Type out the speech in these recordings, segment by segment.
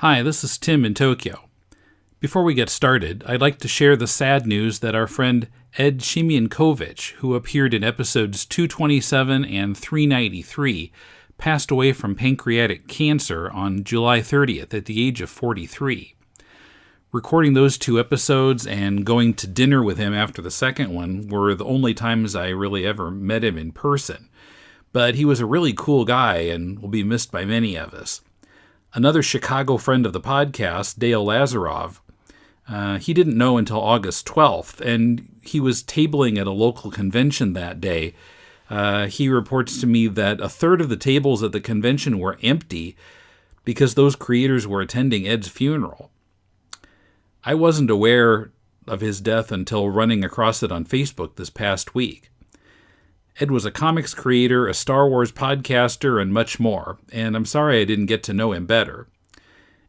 Hi, this is Tim in Tokyo. Before we get started, I'd like to share the sad news that our friend Ed Siemiankowicz, who appeared in episodes 227 and 393, passed away from pancreatic cancer on July 30th at the age of 43. Recording those two episodes and going to dinner with him after the second one were the only times I really ever met him in person. But he was a really cool guy and will be missed by many of us. Another Chicago friend of the podcast, Dale Lazarov, he didn't know until August 12th, and he was tabling at a local convention that day. He reports to me that a third of the tables at the convention were empty because those creators were attending Ed's funeral. I wasn't aware of his death until running across it on Facebook this past week. Ed was a comics creator, a Star Wars podcaster, and much more, and I'm sorry I didn't get to know him better.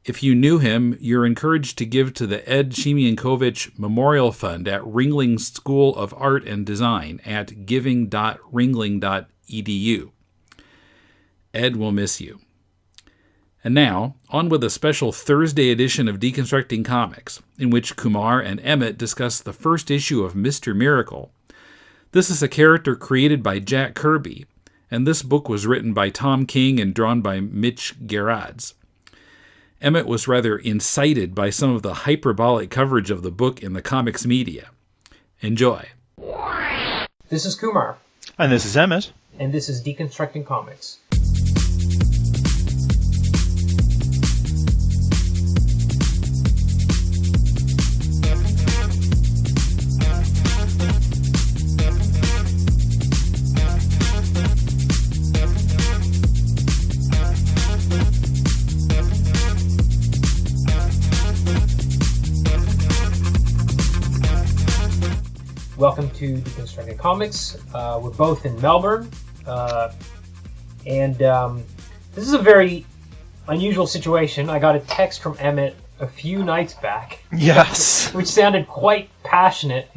If you knew him, you're encouraged to give to the Ed Siemiankowicz Memorial Fund at Ringling School of Art and Design at giving.ringling.edu. Ed will miss you. And now, on with a special Thursday edition of Deconstructing Comics, in which Kumar and Emmet discuss the first issue of Mr. Miracle. This is a character created by Jack Kirby, and this book was written by Tom King and drawn by Mitch Gerads. Emmet was rather incited by some of the hyperbolic coverage of the book in the comics media. Enjoy. This is Kumar. And this is Emmet. And this is Deconstructing Comics. Welcome to Deconstructing Comics. We're both in Melbourne, and this is a very unusual situation. I got a text from Emmet a few nights back. Yes. Which sounded quite passionate,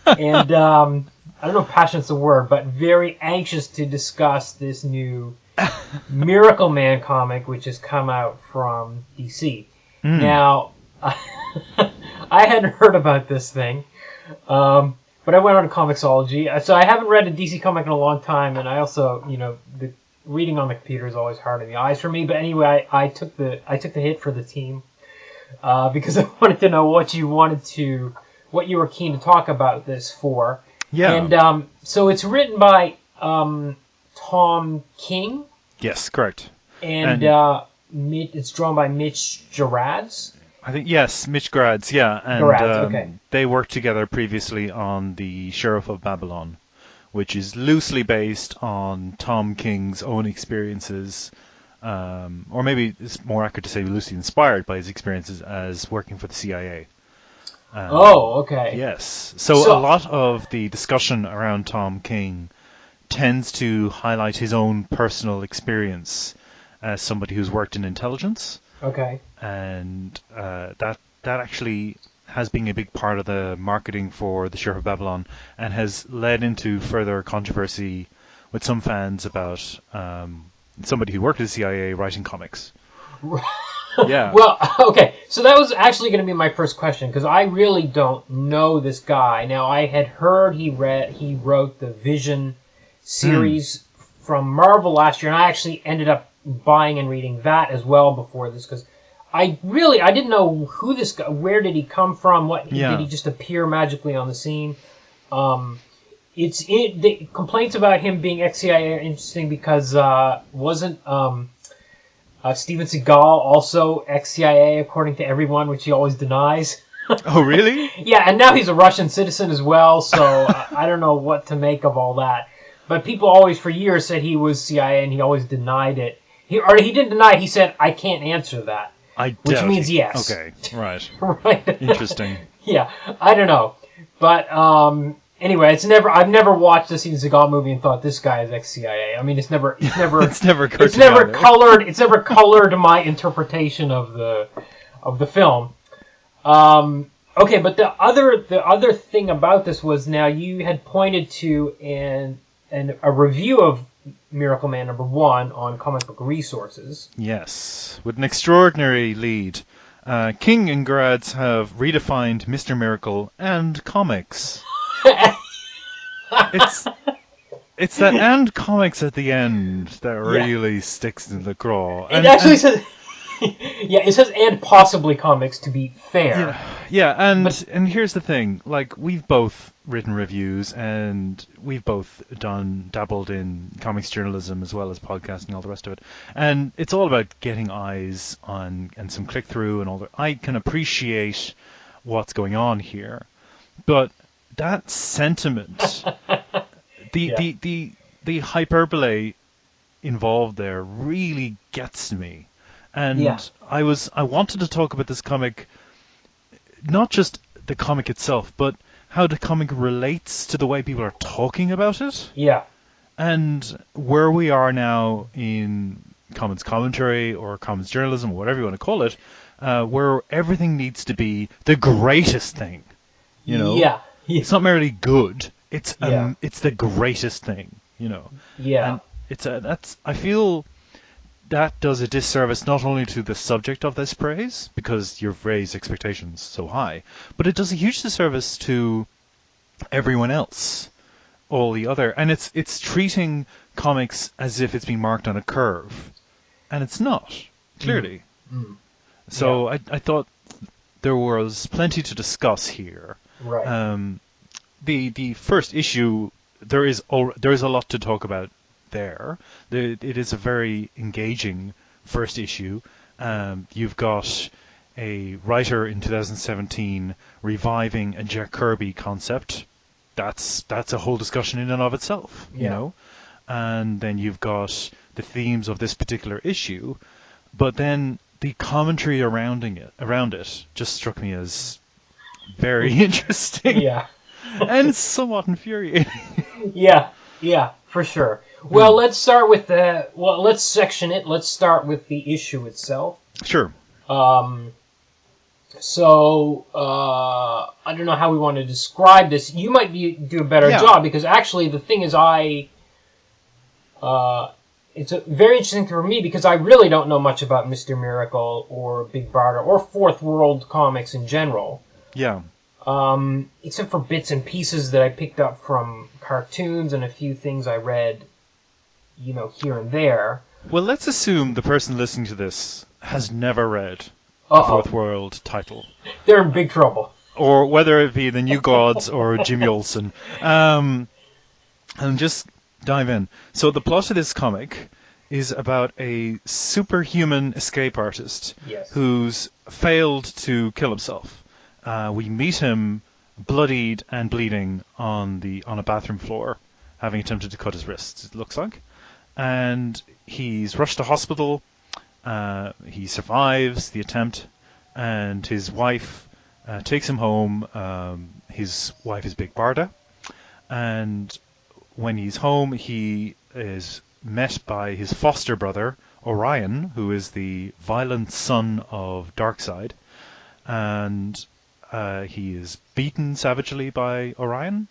and I don't know if passionate's the word, but very anxious to discuss this new Miracle Man comic, which has come out from DC. Now, I hadn't heard about this thing. But I went on to Comixology, so I haven't read a DC comic in a long time, and I also, the reading on the computer is always hard on the eyes for me. But anyway, I took the hit for the team because I wanted to know what you were keen to talk about this for. Yeah. And so it's written by Tom King. Yes, correct. And it's drawn by Mitch Gerads. I think, yes, Mitch Gerads, yeah. And Gerads, okay. They worked together previously on The Sheriff of Babylon, which is loosely based on Tom King's own experiences, or maybe it's more accurate to say loosely inspired by his experiences as working for the CIA. Okay. Yes. So a lot of the discussion around Tom King tends to highlight his own personal experience as somebody who's worked in intelligence. Okay. And that actually has been a big part of the marketing for The Sheriff of Babylon and has led into further controversy with some fans about somebody who worked at the CIA writing comics. Yeah. Well, okay. So that was actually going to be my first question because I really don't know this guy. Now, I had heard he wrote the Vision series from Marvel last year, and I actually ended up buying and reading that as well before this because I didn't know who this guy, where did he come from, did he just appear magically on the scene? The complaints about him being ex-CIA are interesting because wasn't Steven Seagal also ex-CIA according to everyone, which he always denies. Oh, really? Yeah, and now he's a Russian citizen as well, so I don't know what to make of all that. But people always for years said he was CIA and he always denied it. He didn't deny it, he said, I can't answer that. Which means yes. Okay, right. Right. Interesting. Yeah, I don't know. But anyway, I've never watched a Steven Seagal movie and thought this guy is ex-CIA. I mean, it's never colored my interpretation of the film. Okay, but the other thing about this was now you had pointed to a review of Miracle Man #1 on Comic Book Resources. Yes, with an extraordinary lead. King and Gerads have redefined Mr. Miracle and comics. It's that and comics at the end that really sticks in the craw. It actually says, it says and possibly comics to be fair. And here's the thing: like, we've both written reviews and we've both dabbled in comics journalism as well as podcasting and all the rest of it. And it's all about getting eyes on and some click through and all that. I can appreciate what's going on here, but that sentiment. The hyperbole involved there really gets me, and I wanted to talk about this comic, not just the comic itself, but how the comic relates to the way people are talking about it. Yeah. And where we are now in comics commentary or comics journalism, or whatever you want to call it, where everything needs to be the greatest thing. You know. Yeah. It's not merely good. It's the greatest thing, you know. Yeah. And I feel that does a disservice not only to the subject of this praise, because you've raised expectations so high, but it does a huge disservice to everyone else, all the other. And it's treating comics as if it's being marked on a curve, and it's not, clearly. So I thought there was plenty to discuss here. Right. The first issue, there is a lot to talk about there. It is a very engaging first issue. You've got a writer in 2017 reviving a Jack Kirby concept. That's a whole discussion in and of itself, you know. And then you've got the themes of this particular issue, but then the commentary around it just struck me as very interesting. Yeah. And somewhat infuriating. Yeah, for sure. Well, let's start with let's section it. Let's start with the issue itself. Sure. So, I don't know how we want to describe this. You might do a better job, because actually the thing is it's very interesting for me, because I really don't know much about Mr. Miracle or Big Barda or Fourth World comics in general. Yeah. Except for bits and pieces that I picked up from cartoons and a few things I read, here and there. Well, let's assume the person listening to this has never read a Fourth World title. They're in big trouble. Or whether it be the New Gods or Jimmy Olsen. And just dive in. So the plot of this comic is about a superhuman escape artist who's failed to kill himself. We meet him bloodied and bleeding on a bathroom floor, having attempted to cut his wrists, it looks like. And he's rushed to hospital. He survives the attempt, and his wife takes him home. His wife is Big Barda, and when he's home, he is met by his foster brother, Orion, who is the violent son of Darkseid, and he is beaten savagely by Orion.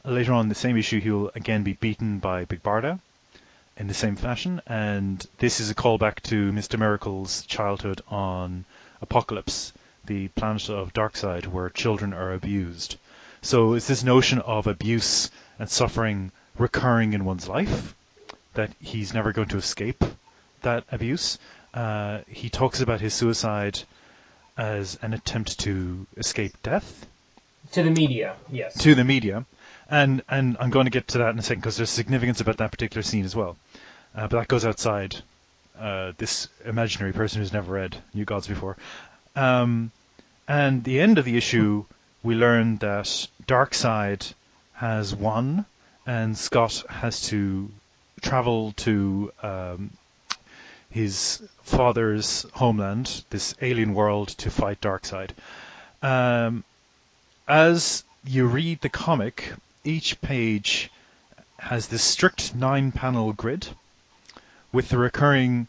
Later on in the same issue, he will again be beaten by Big Barda in the same fashion, and this is a callback to Mr. Miracle's childhood on Apocalypse, the planet of Darkseid, where children are abused. So it's this notion of abuse and suffering recurring in one's life, that he's never going to escape that abuse. He talks about his suicide as an attempt to escape death. To the media, yes. To the media. And I'm going to get to that in a second, because there's significance about that particular scene as well. But that goes outside this imaginary person who's never read New Gods before. And the end of the issue, we learn that Darkseid has won, and Scott has to travel to his father's homeland, this alien world, to fight Darkseid. As you read the comic, each page has this strict 9-panel grid with the recurring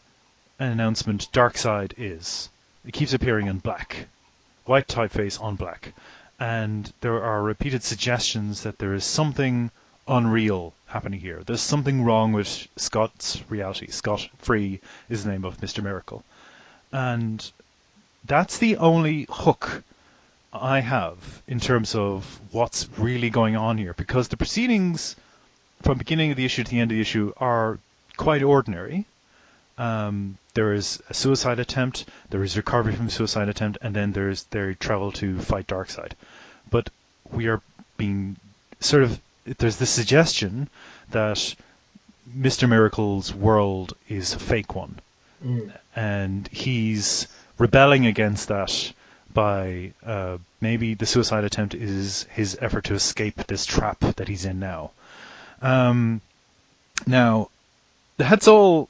announcement, Darkseid is. It keeps appearing in black. White typeface on black. And there are repeated suggestions that there is something unreal happening here. There's something wrong with Scott's reality. Scott Free is the name of Mr. Miracle. And that's the only hook I have in terms of what's really going on here, because the proceedings from beginning of the issue to the end of the issue are quite ordinary. There is a suicide attempt, there is recovery from a suicide attempt, and then there's their travel to fight Darkseid. But we are being there's the suggestion that Mr. Miracle's world is a fake one. And he's rebelling against that by maybe the suicide attempt is his effort to escape this trap that he's in now. Now, that's all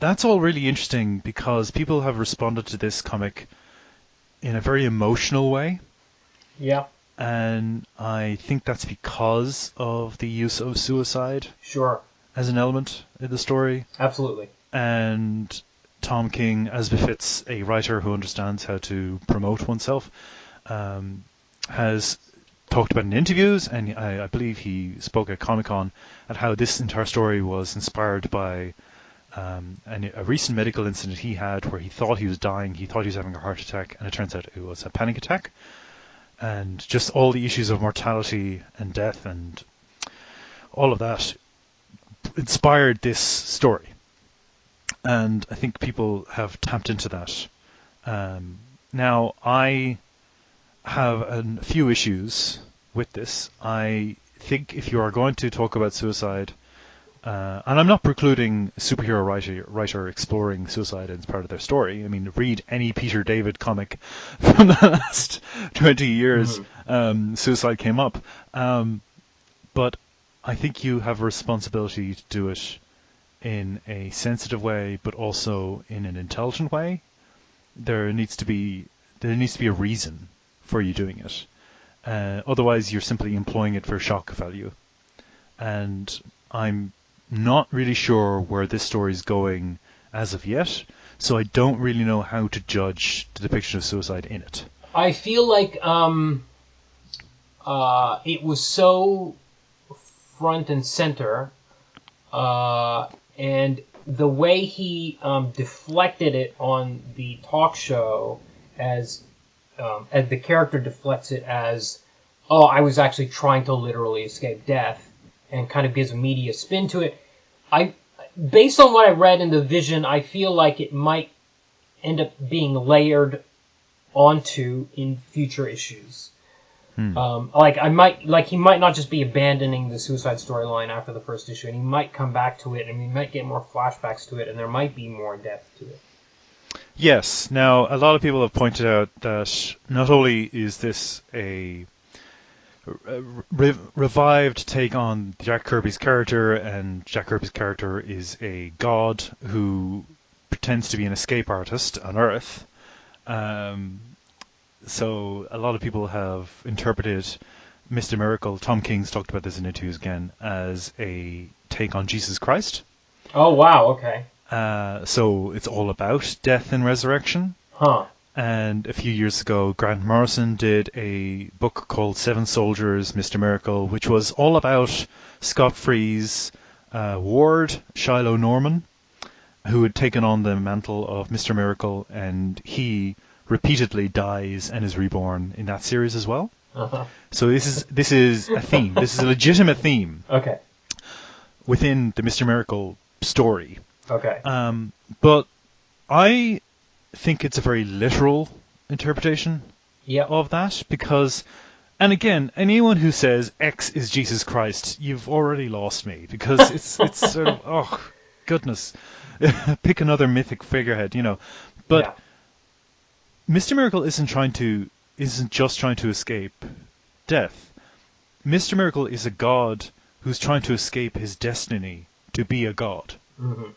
really interesting because people have responded to this comic in a very emotional way. Yeah. And I think that's because of the use of suicide. Sure. As an element in the story. Absolutely. And Tom King, as befits a writer who understands how to promote oneself, has talked about in interviews, and I believe he spoke at Comic-Con, at how this entire story was inspired by a recent medical incident he had where he thought he was dying, he thought he was having a heart attack, and it turns out it was a panic attack. And just all the issues of mortality and death and all of that inspired this story. And I think people have tapped into that. Now, I have a few issues with this. I think if you are going to talk about suicide, and I'm not precluding a superhero writer exploring suicide as part of their story. I mean, read any Peter David comic from the last 20 years. Suicide came up. But I think you have a responsibility to do it in a sensitive way, but also in an intelligent way. There needs to be a reason for you doing it. Otherwise, you're simply employing it for shock value. And I'm not really sure where this story is going as of yet, so I don't really know how to judge the depiction of suicide in it. I feel like it was so front and center, and the way he deflected it on the talk show, as the character deflects it as, oh, I was actually trying to literally escape death, and kind of gives a media spin to it. Based on what I read in the Vision, I feel like it might end up being layered onto in future issues. He might not just be abandoning the suicide storyline after the first issue, and he might come back to it, and we might get more flashbacks to it, and there might be more depth to it. Yes. Now, a lot of people have pointed out that not only is this a revived take on Jack Kirby's character, and Jack Kirby's character is a god who pretends to be an escape artist on Earth. So a lot of people have interpreted Mr. Miracle, Tom King's talked about this in interviews again, as a take on Jesus Christ. Oh, wow, okay. So it's all about death and resurrection. Huh. And a few years ago, Grant Morrison did a book called Seven Soldiers, Mr. Miracle, which was all about Scott Free's ward, Shiloh Norman, who had taken on the mantle of Mr. Miracle, and he repeatedly dies and is reborn in that series as well. Uh-huh. So this is a theme. This is a legitimate theme. Okay. Within the Mr. Miracle story. Okay. But I think it's a very literal interpretation of that, because, and again, anyone who says X is Jesus Christ, you've already lost me, because it's sort of, oh goodness, pick another mythic figurehead, but Mr. Miracle isn't just trying to escape death. Mr. Miracle is a god who's trying to escape his destiny to be a god. Mm-hmm.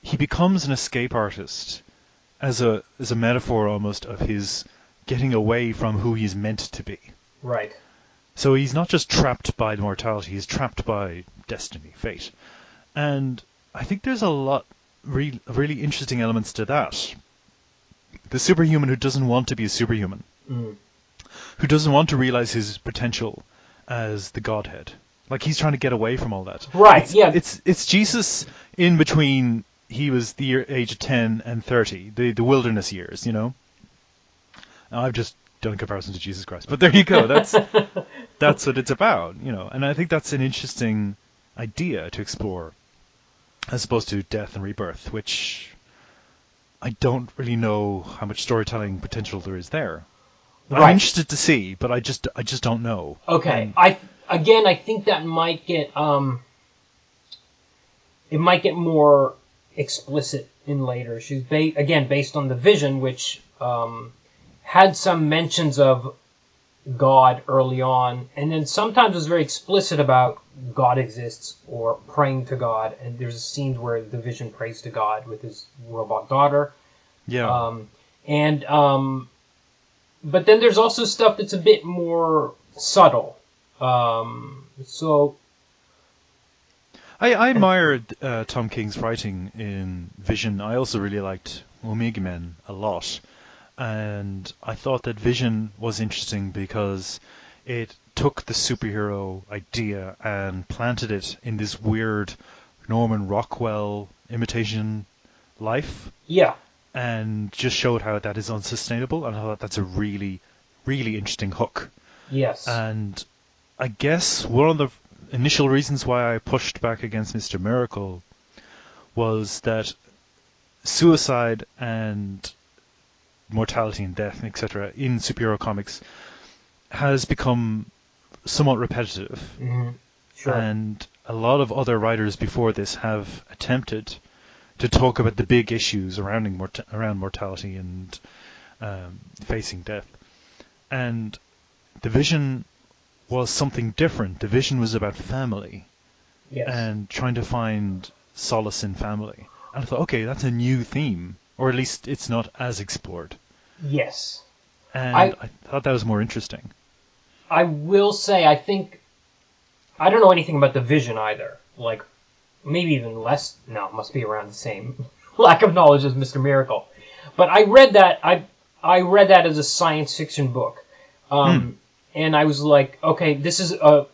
He becomes an escape artist as a metaphor almost of his getting away from who he's meant to be. Right. So he's not just trapped by mortality, he's trapped by destiny, fate. And I think there's a lot really interesting elements to that. The superhuman who doesn't want to be a superhuman. Mm. Who doesn't want to realize his potential as the Godhead. Like he's trying to get away from all that. Right. It's Jesus in between. He was the age of 10 and 30, the wilderness years. Now, I've just done a comparison to Jesus Christ, but there you go. That's what it's about. And I think that's an interesting idea to explore, as opposed to death and rebirth, which I don't really know how much storytelling potential there is there. Right. I'm interested to see, but I just don't know. Okay, I think that might get it might get more explicit in later issues. Based on the vision, which had some mentions of God early on, and then sometimes was very explicit about God exists or praying to God. And there's a scene where the vision prays to God with his robot daughter. Yeah. But then there's also stuff that's a bit more subtle. So I admired Tom King's writing in Vision. I also really liked Omega Men a lot. And I thought that Vision was interesting because it took the superhero idea and planted it in this weird Norman Rockwell imitation life. Yeah. And just showed how that is unsustainable, and I thought that's a really, really interesting hook. Yes. And I guess one of the initial reasons why I pushed back against Mr. Miracle was that suicide and mortality and death, etc., in superhero comics has become somewhat repetitive. Mm-hmm. Sure. And a lot of other writers before this have attempted to talk about the big issues around mortality and facing death. And the Vision was something different. The Vision was about family. Yes. And trying to find solace in family. And I thought, okay, that's a new theme. Or at least it's not as explored. Yes. And I thought that was more interesting. I will say, I don't know anything about the Vision either. Like, maybe even less. No, it must be around the same lack of knowledge as Mr. Miracle. But I read that. I read that as a science fiction book, and I was like, okay, this is a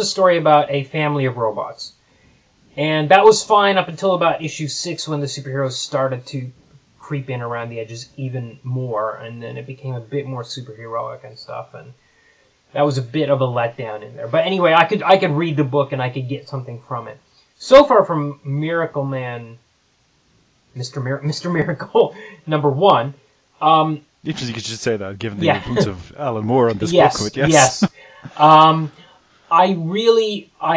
story about a family of robots, and that was fine up until about issue 6 when the superheroes started to creep in around the edges even more, and then it became a bit more superheroic and stuff, and that was a bit of a letdown in there. But anyway, I could read the book and I could get something from it. So far from Miracle Man, Mr. Miracle #1. Interesting you should say that, given the influence of Alan Moore on this book. But yes. I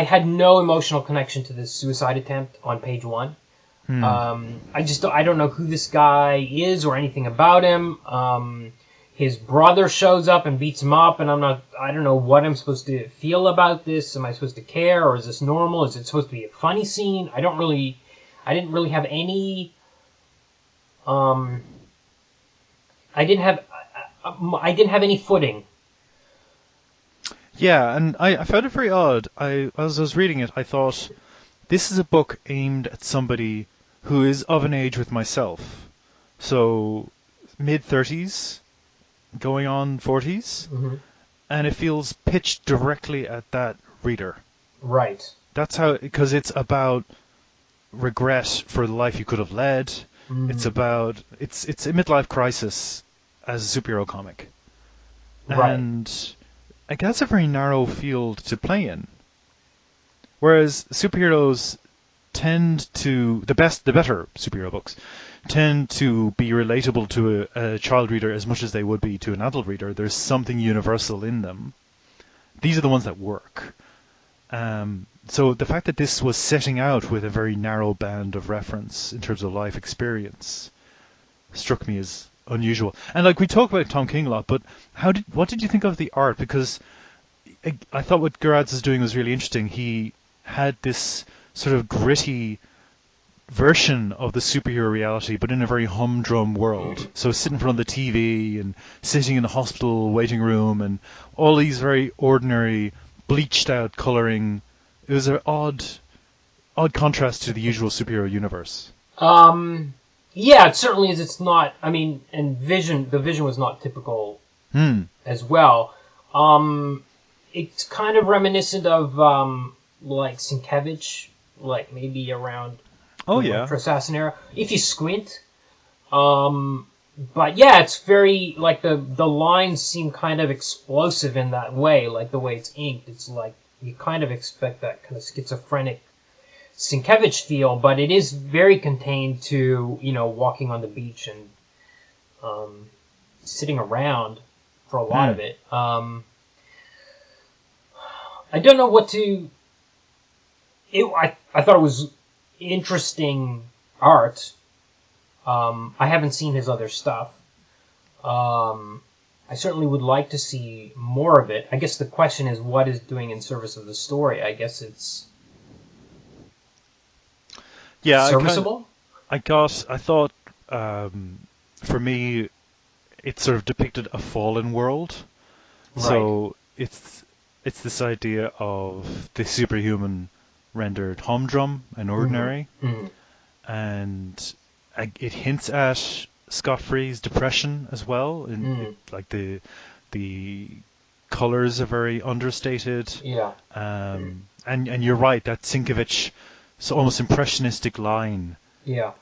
had no emotional connection to this suicide attempt on page 1. I don't know who this guy is or anything about him. His brother shows up and beats him up, and I don't know what I'm supposed to feel about this. Am I supposed to care, or is this normal? Is it supposed to be a funny scene? I didn't really have any, I didn't have any footing. Yeah, and I found it very odd. As I was reading it, I thought, this is a book aimed at somebody who is of an age with myself. So, mid-30s, going on 40s, and it feels pitched directly at that reader. Right. That's how, because it's about regret for the life you could have led. It's about, it's a midlife crisis as a superhero comic. Right. And I guess that's a very narrow field to play in. Whereas superheroes tend to, the better superhero books, tend to be relatable to a child reader as much as they would be to an adult reader. There's something universal in them. These are the ones that work. So the fact that this was setting out with a very narrow band of reference in terms of life experience struck me as unusual. And like, we talk about Tom King a lot, but what did you think of the art? Because I thought what Gerads is doing was really interesting. He had this sort of gritty version of the superhero reality, but in a very humdrum world. So sitting in front of the TV and sitting in the hospital waiting room and all these very ordinary, bleached out colouring. It was an odd contrast to the usual superhero universe. Yeah, it certainly is. It's not, and the Vision was not typical as well. it's kind of reminiscent of like Sienkiewicz, like maybe around for Assassin era, if you squint. But yeah, it's very like the lines seem kind of explosive in that way, like the way it's inked. It's like you kind of expect that kind of schizophrenic Sienkiewicz feel, but it is very contained to, you know, walking on the beach and sitting around for a lot of it. I don't know what to. I thought it was interesting art. I haven't seen his other stuff. I certainly would like to see more of it. I guess the question is, what is doing in service of the story? I guess it's serviceable. I thought, for me, it sort of depicted a fallen world. Right. So it's this idea of the superhuman rendered humdrum and ordinary, and it hints at Scott Free's depression as well. Like the colors are very understated. Yeah. And you're right, that Sienkiewicz, so almost impressionistic line,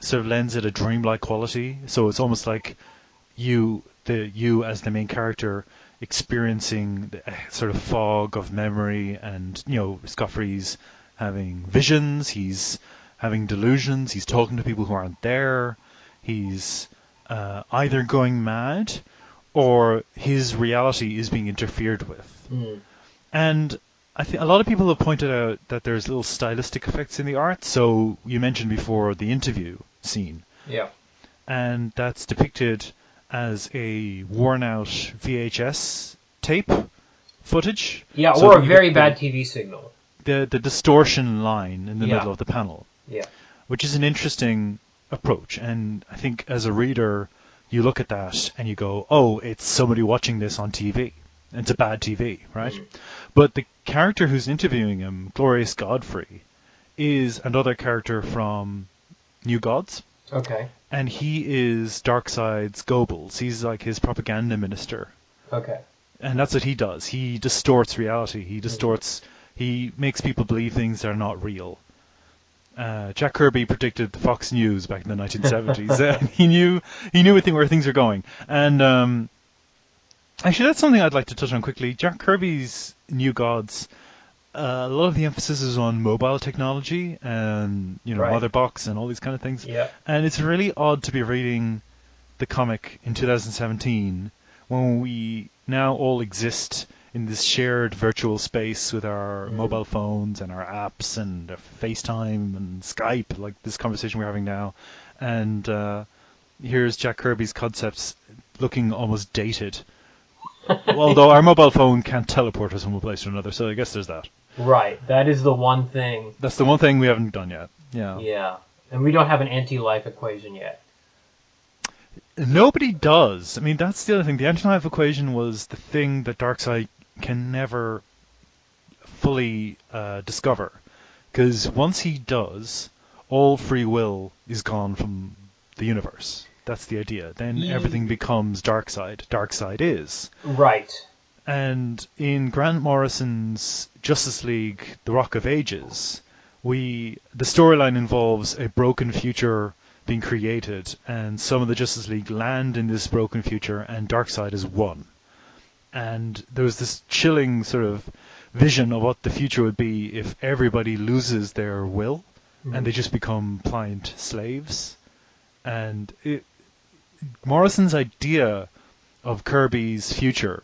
sort of lends it a dreamlike quality. So it's almost like you as the main character experiencing a sort of fog of memory, and you know, Scott Free's having visions, he's having delusions, he's talking to people who aren't there, he's either going mad or his reality is being interfered with. And I think a lot of people have pointed out that there's little stylistic effects in the art. So you mentioned before the interview scene. Yeah. And that's depicted as a worn out VHS tape footage. Yeah, so or a very bad TV signal. The distortion line in the middle of the panel. Yeah. Which is an interesting approach. And I think as a reader, you look at that and you go, oh, it's somebody watching this on TV. It's a bad TV, right? But the character who's interviewing him, Glorious Godfrey, is another character from New Gods. Okay. And he is Darkseid's Goebbels. He's like his propaganda minister. Okay. And that's what he does. He distorts reality. He makes people believe things that are not real. Jack Kirby predicted the Fox News back in the 1970s. He knew where things are going. And actually, that's something I'd like to touch on quickly. Jack Kirby's New Gods, a lot of the emphasis is on mobile technology and, you know, Motherbox and all these kind of things. Yeah. And it's really odd to be reading the comic in 2017 when we now all exist in this shared virtual space with our mobile phones and our apps and FaceTime and Skype, like this conversation we're having now. And here's Jack Kirby's concepts looking almost dated. Although our mobile phone can't teleport us from one place to another, so I guess there's that. Right, that is the one thing. That's the one thing we haven't done yet. Yeah. Yeah, and we don't have an anti-life equation yet. Nobody does. I mean, that's the other thing. The anti-life equation was the thing that Darkseid can never fully discover. Because once he does, all free will is gone from the universe. That's the idea. Then everything becomes Darkseid. Darkseid is. Right. And in Grant Morrison's Justice League, The Rock of Ages, the storyline involves a broken future being created, and some of the Justice League land in this broken future, and Darkseid is one. And there was this chilling sort of vision of what the future would be if everybody loses their will, and they just become pliant slaves. And Morrison's idea of Kirby's future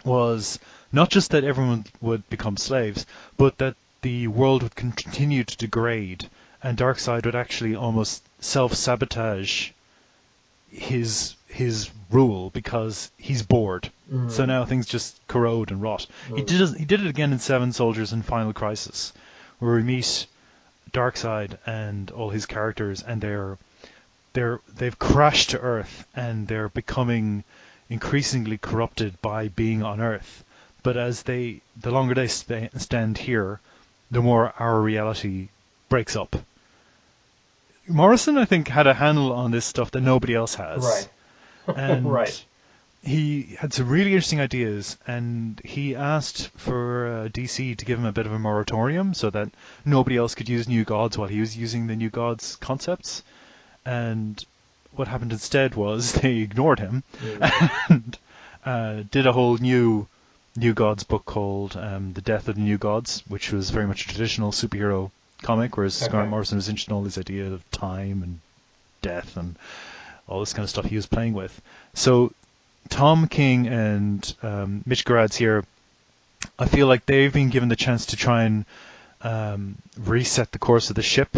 was not just that everyone would become slaves, but that the world would continue to degrade, and Darkseid would actually almost self-sabotage his rule because he's bored. So now things just corrode and rot. He did it again in Seven Soldiers and Final Crisis, where we meet Darkseid and all his characters, and they've crashed to Earth, and they're becoming increasingly corrupted by being on Earth. But the longer they stand here, the more our reality breaks up. Morrison, I think, had a handle on this stuff that nobody else has. Right. And right. he had some really interesting ideas, and he asked for DC to give him a bit of a moratorium so that nobody else could use New Gods while he was using the New Gods concepts. And what happened instead was they ignored him and did a whole new Gods book called The Death of the New Gods, which was very much a traditional superhero comic, whereas Grant Morrison was interested in all this idea of time and death and all this kind of stuff he was playing with. So Tom King and Mitch Gerads here, I feel like they've been given the chance to try and reset the course of the ship,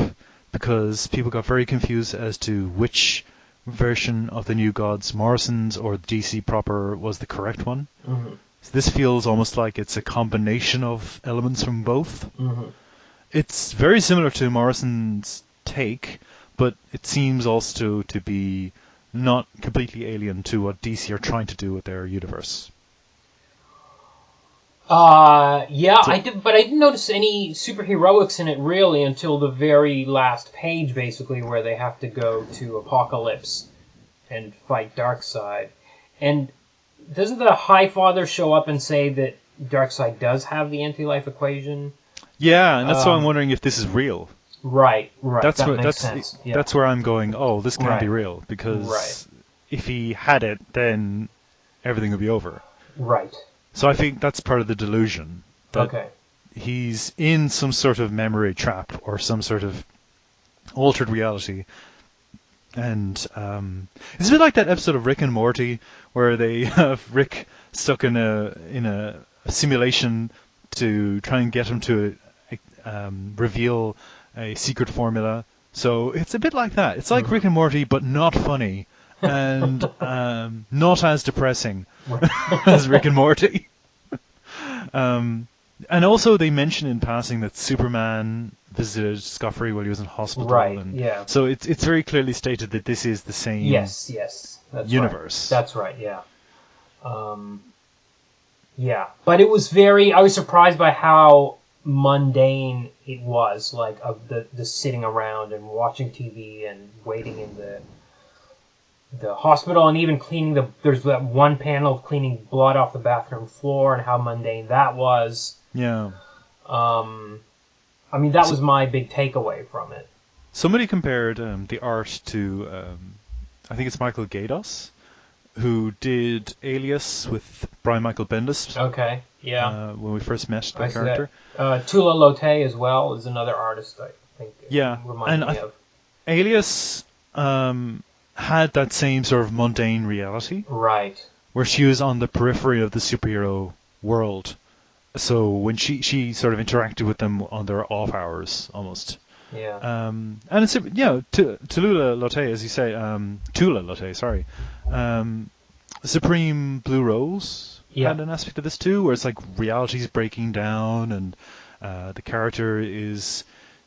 because people got very confused as to which version of the New Gods, Morrison's or the DC proper, was the correct one. Mm-hmm. So this feels almost like it's a combination of elements from both. Mm-hmm. It's very similar to Morrison's take, but it seems also to be not completely alien to what DC are trying to do with their universe. Yeah, I didn't notice any superheroics in it really until the very last page, basically, where they have to go to Apocalypse and fight Darkseid. And doesn't the High Father show up and say that Darkseid does have the anti-life equation? Yeah, and that's why I'm wondering if this is real. Right. Makes sense. Yeah. That's where I'm going, oh, this can't be real, because if he had it, then everything would be over. Right. So I think that's part of the delusion. That he's in some sort of memory trap or some sort of altered reality. And it's a bit like that episode of Rick and Morty where they have Rick stuck in a simulation to try and get him to reveal a secret formula. So it's a bit like that. It's like Rick and Morty, but not funny and not as depressing as Rick and Morty. And also they mention in passing that Superman visited Scot-Free while he was in hospital. Right, and yeah. So it's very clearly stated that this is the same yes, that's universe. Right. That's right, yeah. Yeah, but it was I was surprised by how mundane it was, like of the sitting around and watching TV and waiting in the hospital, and even cleaning there's that one panel of cleaning blood off the bathroom floor and how mundane that was. Yeah. I mean, that was my big takeaway from it. Somebody compared the art to, I think it's Michael Gaydos, who did Alias with Brian Michael Bendis. Okay, yeah. When we first met the character. Tula Lotay as well is another artist I think. Yeah, reminds me of. Alias had that same sort of mundane reality. Right. Where she was on the periphery of the superhero world. So when she sort of interacted with them on their off hours, almost. Yeah. And it's, Tula Lotay, as you say, Tula Lotay, sorry. Supreme Blue Rose had an aspect of this too, where it's like reality's breaking down and the character is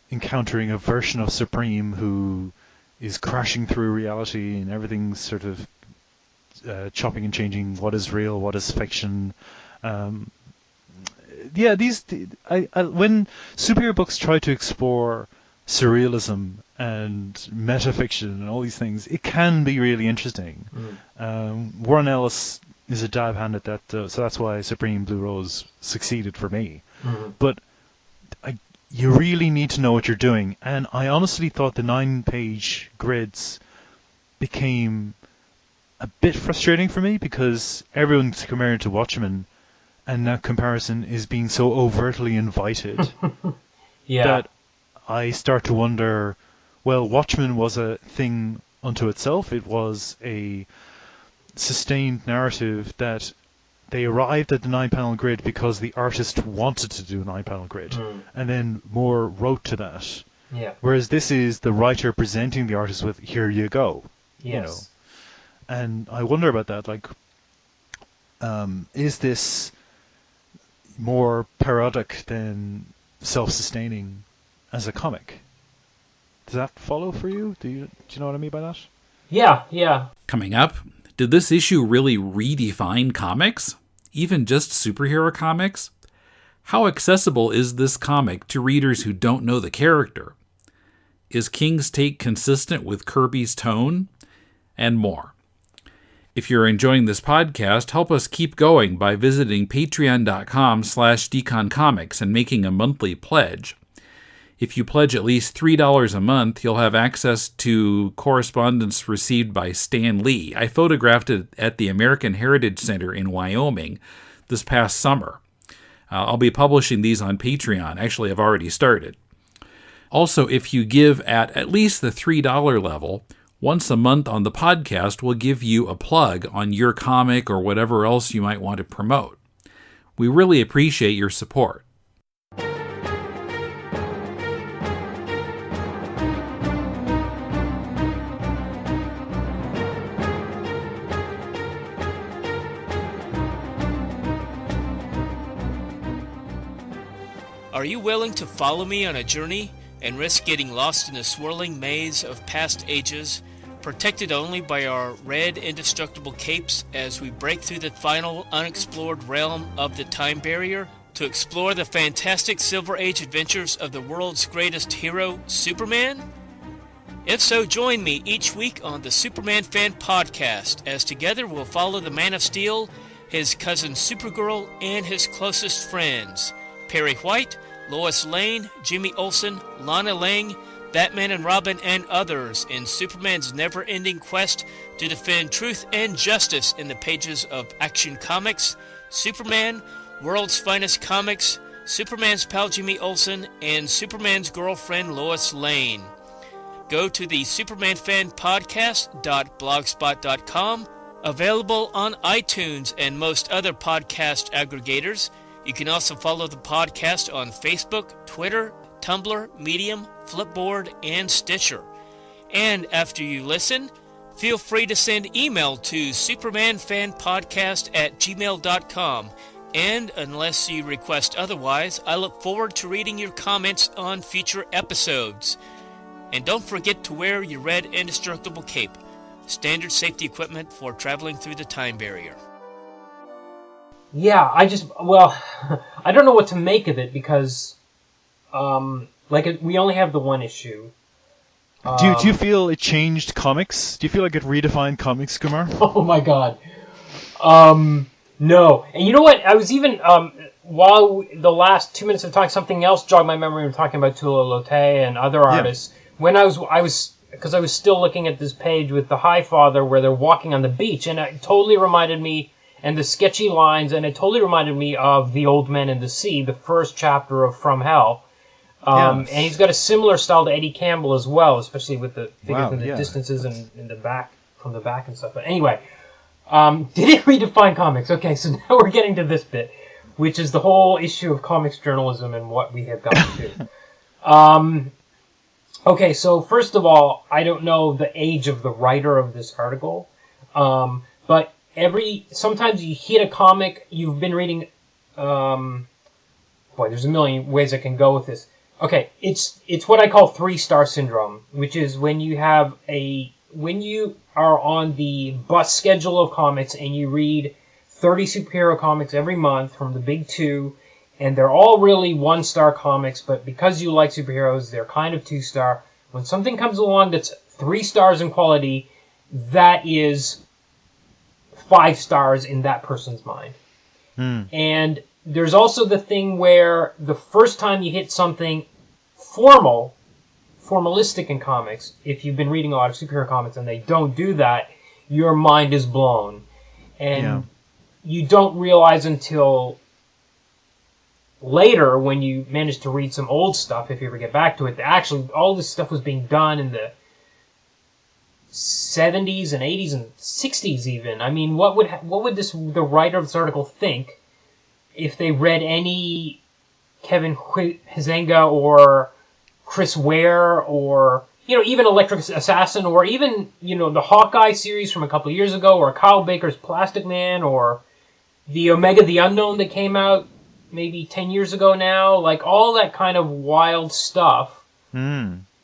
encountering a version of Supreme who is crashing through reality and everything's sort of chopping and changing what is real, what is fiction. When superhero books try to explore surrealism and metafiction and all these things, it can be really interesting. Warren Ellis is a dab hand at that, so that's why Supreme Blue Rose succeeded for me. But you really need to know what you're doing, and I honestly thought the 9-page grids became a bit frustrating for me because everyone's comparing to Watchmen, and that comparison is being so overtly invited that I start to wonder, well, Watchmen was a thing unto itself. It was a sustained narrative that they arrived at the 9-panel grid because the artist wanted to do a 9-panel grid, and then Moore wrote to that. Yeah. Whereas this is the writer presenting the artist with, here you go. Yes. You know. And I wonder about that. Like, is this more parodic than self-sustaining as a comic? Does that follow for you? Do you know what I mean by that? Yeah. Coming up, did this issue really redefine comics? Even just superhero comics? How accessible is this comic to readers who don't know the character? Is King's take consistent with Kirby's tone? And more. If you're enjoying this podcast, help us keep going by visiting patreon.com/deconcomics and making a monthly pledge. If you pledge at least $3 a month, you'll have access to correspondence received by Stan Lee. I photographed it at the American Heritage Center in Wyoming this past summer. I'll be publishing these on Patreon. Actually, I've already started. Also, if you give at least the $3 level, once a month on the podcast, we'll give you a plug on your comic or whatever else you might want to promote. We really appreciate your support. Are you willing to follow me on a journey and risk getting lost in the swirling maze of past ages, protected only by our red indestructible capes as we break through the final unexplored realm of the time barrier to explore the fantastic Silver Age adventures of the world's greatest hero, Superman? If so, join me each week on the Superman Fan Podcast, as together we'll follow the Man of Steel, his cousin Supergirl, and his closest friends, Perry White, Lois Lane, Jimmy Olsen, Lana Lang, Batman and Robin, and others in Superman's never-ending quest to defend truth and justice in the pages of Action Comics, Superman, World's Finest Comics, Superman's pal Jimmy Olsen, and Superman's girlfriend Lois Lane. Go to the supermanfanpodcast.blogspot.com, available on iTunes and most other podcast aggregators. You can also follow the podcast on Facebook, Twitter, Tumblr, Medium, Flipboard, and Stitcher. And after you listen, feel free to send email to supermanfanpodcast@gmail.com. And unless you request otherwise, I look forward to reading your comments on future episodes. And don't forget to wear your red indestructible cape, standard safety equipment for traveling through the time barrier. Yeah, I don't know what to make of it because, we only have the one issue. Do you feel it changed comics? Do you feel like it redefined comics, Kumar? Oh my god. No. And you know what? I was even, while the last 2 minutes of talking, something else jogged my memory. We were talking about Tula Lote and other artists. When I was still looking at this page with the Highfather where they're walking on the beach, and it totally reminded me, and the sketchy lines, and it totally reminded me of The Old Man in the Sea, the first chapter of From Hell. And he's got a similar style to Eddie Campbell as well, especially with the figures and the distances and in the back, from the back and stuff. But anyway, did it redefine comics? Okay, so now we're getting to this bit, which is the whole issue of comics journalism and what we have gotten to. Okay, so first of all, I don't know the age of the writer of this article, but sometimes you hit a comic, you've been reading, there's a million ways I can go with this. Okay, it's what I call 3-star syndrome, which is when you are on the bus schedule of comics and you read 30 superhero comics every month from the big two, and they're all really 1-star comics, but because you like superheroes, they're kind of 2-star. When something comes along that's 3 stars in quality, that is 5 stars in that person's mind. And there's also the thing where the first time you hit something formalistic in comics, if you've been reading a lot of superhero comics and they don't do that, your mind is blown. And you don't realize until later, when you manage to read some old stuff, if you ever get back to it, that actually all this stuff was being done in the 70s and 80s and 60s even. I mean, what would the writer of this article think if they read any Kevin Huizenga or Chris Ware or, even Electric Assassin or even, the Hawkeye series from a couple of years ago or Kyle Baker's Plastic Man or the Omega the Unknown that came out maybe 10 years ago now, like all that kind of wild stuff,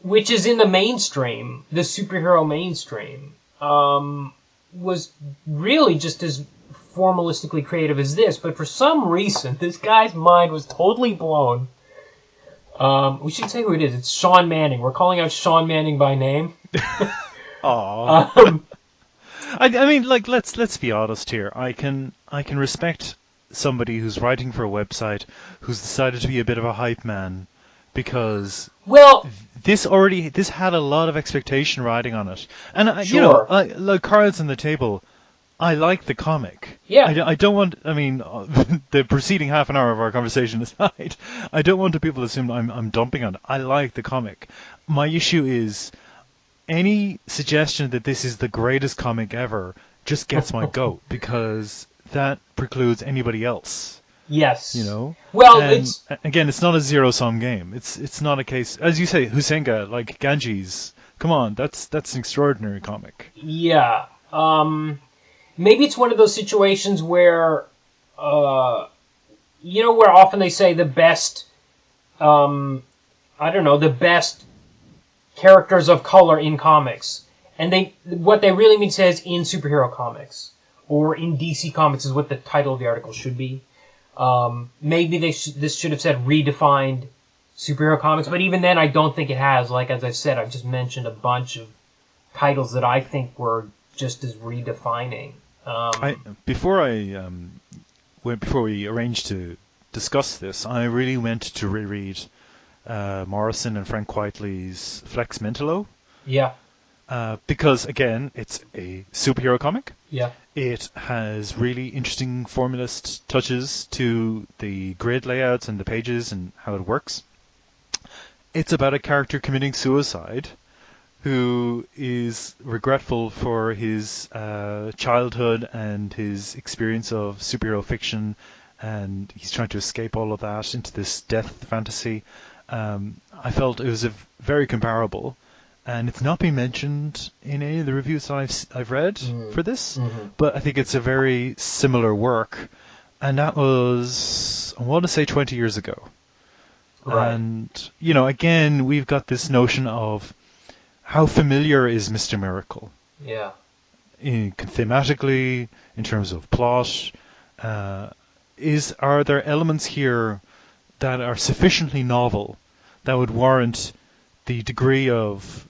which is in the mainstream, the superhero mainstream, was really just as formalistically creative as this, but for some reason, this guy's mind was totally blown. We should say who it is. It's Sean Manning. We're calling out Sean Manning by name. Aww. I mean, like, let's be honest here. I can respect somebody who's writing for a website who's decided to be a bit of a hype man, because Well, this had a lot of expectation riding on it, and Sure. like cards on the table. I like the comic. Yeah. I don't want. I mean, the preceding half an hour of our conversation aside, I don't want people to assume I'm dumping on it. I like the comic. My issue is any suggestion that this is the greatest comic ever just gets my goat, because that precludes anybody else. yes. You know. Well, And again, it's not a zero-sum game. It's not a case, as you say, Husenga, like Ganges. Come on, that's an extraordinary comic. yeah. Maybe it's one of those situations where, where often they say the best, the best characters of color in comics. And what they really mean to say is in superhero comics. Or in DC Comics is what the title of the article should be. Maybe this should have said redefined superhero comics, but even then I don't think it has. Like, as I said, I've just mentioned a bunch of titles that I think were just as redefining. Before we arranged to discuss this, I really went to reread Morrison and Frank Quitely's Flex Mentallo. Yeah. Because, again, it's a superhero comic. Yeah. It has really interesting formalist touches to the grid layouts and the pages and how it works. It's about a character committing suicide who is regretful for his childhood and his experience of superhero fiction, and he's trying to escape all of that into this death fantasy. I felt it was very comparable, and it's not been mentioned in any of the reviews that I've read for this, but I think it's a very similar work, and that was, I want to say, 20 years ago. Right. And, again, we've got this notion of how familiar is Mr. Miracle? Yeah. Thematically, in terms of plot, are there elements here that are sufficiently novel that would warrant the degree of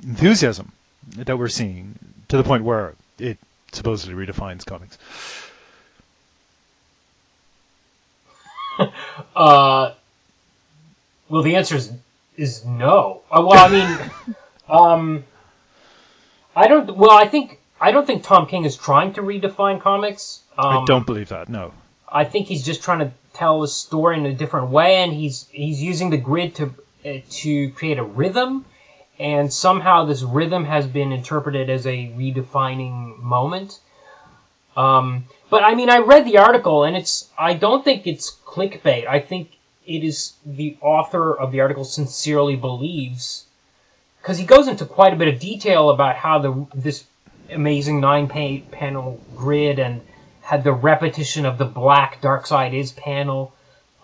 enthusiasm that we're seeing, to the point where it supposedly redefines comics? Well, the answer is no. Well, I mean, I don't think Tom King is trying to redefine comics. I don't believe that. No. I think he's just trying to tell a story in a different way, and he's using the grid to create a rhythm, and somehow this rhythm has been interpreted as a redefining moment. But I mean, I read the article, and I don't think it's clickbait. I think it is the author of the article sincerely believes, because he goes into quite a bit of detail about how this amazing 9-panel grid and had the repetition of the black Dark Side Is panel.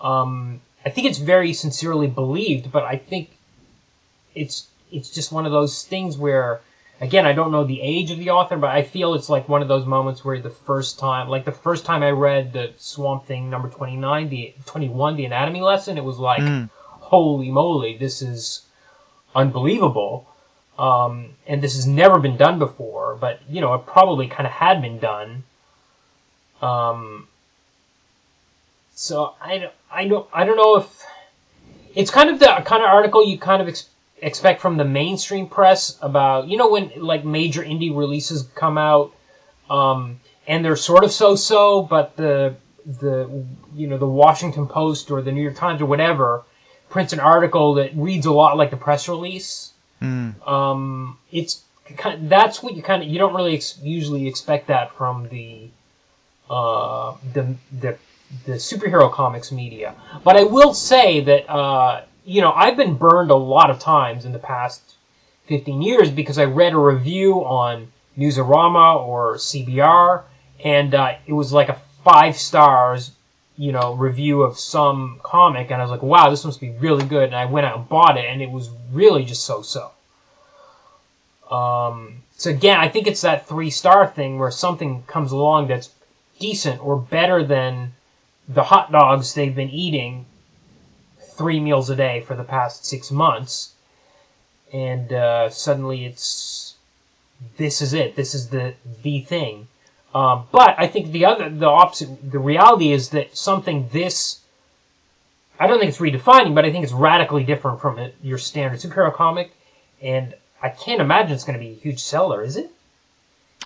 I think it's very sincerely believed, but I think it's just one of those things where, again, I don't know the age of the author, but I feel it's like one of those moments where the first time I read the Swamp Thing number 21, the anatomy lesson, it was like, holy moly, this is unbelievable. And this has never been done before, but, it probably kind of had been done. So I don't know if it's kind of the kind of article you kind of expect from the mainstream press about, when like major indie releases come out, and they're sort of so-so, but the Washington Post or the New York Times or whatever prints an article that reads a lot like the press release. It's that's what you don't really usually expect that from the superhero comics media. But I will say that I've been burned a lot of times in the past 15 years because I read a review on Newsarama or CBR, and it was like a 5 stars review of some comic, and I was like, wow, this must be really good, and I went out and bought it, and it was really just so-so. So again, I think it's that 3-star thing where something comes along that's decent or better than the hot dogs they've been eating 3 meals a day for the past 6 months, and suddenly it's this is it. This is the thing. But I think the opposite, the reality is that something this, I don't think it's redefining, but I think it's radically different from your standard superhero comic, and I can't imagine it's going to be a huge seller, is it?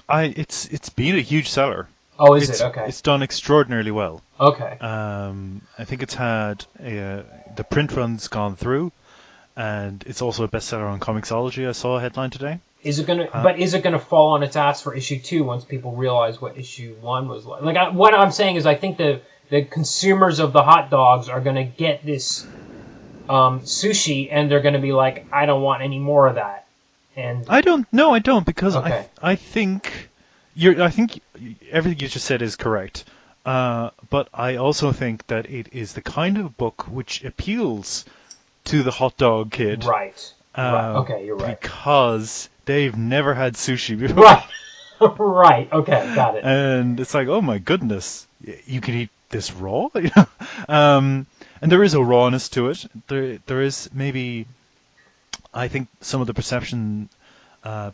It's been a huge seller. Oh, is it? Okay. It's done extraordinarily well. Okay. I think it's had the print run's gone through, and it's also a bestseller on Comixology. I saw a headline today. Is it gonna fall on its ass for issue 2 once people realize what issue 1 was like? What I'm saying is, I think the consumers of the hot dogs are gonna get this sushi, and they're gonna be like, I don't want any more of that. And I don't because okay. I think everything you just said is correct. But I also think that it is the kind of book which appeals to the hot dog kid. Right. Okay, you're right. Because they've never had sushi before. Right. Right. Okay, got it. And it's like, oh my goodness, you can eat this raw? And there is a rawness to it. There is maybe, I think some of the perception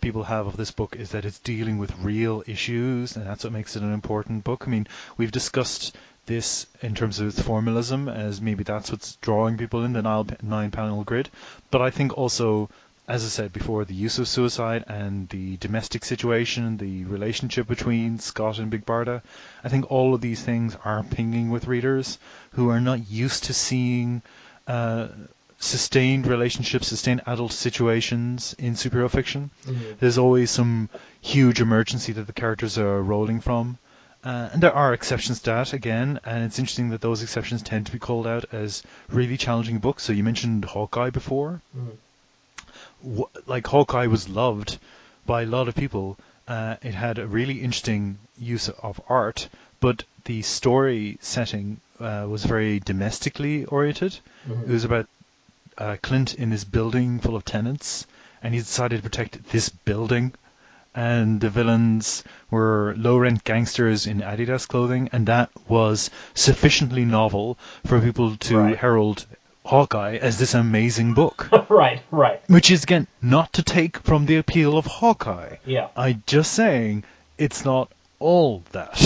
people have of this book is that it's dealing with real issues, and that's what makes it an important book. I mean, we've discussed this in terms of its formalism, as maybe that's what's drawing people in the 9-panel grid. But I think also, as I said before, the use of suicide and the domestic situation, the relationship between Scott and Big Barda, I think all of these things are pinging with readers who are not used to seeing sustained relationships, sustained adult situations in superhero fiction. Mm-hmm. There's always some huge emergency that the characters are rolling from. And there are exceptions to that, again, and it's interesting that those exceptions tend to be called out as really challenging books. So you mentioned Hawkeye before. Mm-hmm. Like, Hawkeye was loved by a lot of people. It had a really interesting use of art, but the story setting was very domestically oriented. Mm-hmm. It was about Clint in his building full of tenants, and he decided to protect this building. And the villains were low-rent gangsters in Adidas clothing, and that was sufficiently novel for people to herald Hawkeye as this amazing book. Right. Which is, again, not to take from the appeal of Hawkeye. Yeah. I'm just saying it's not all that.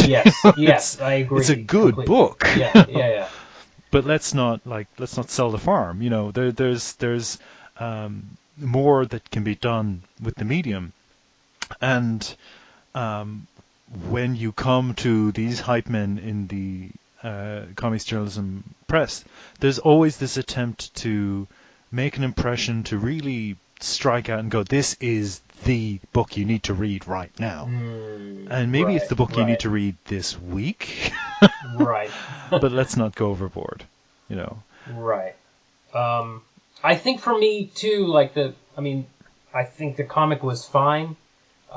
Yes, I agree. It's a good book. Yeah. But let's not sell the farm. You know, there's more that can be done with the medium. And when you come to these hype men in the comics journalism press, there's always this attempt to make an impression, to really strike out and go, this is the book you need to read right now. And maybe it's the book you need to read this week. Right. But let's not go overboard, you know. Right. I think for me, too, I think the comic was fine.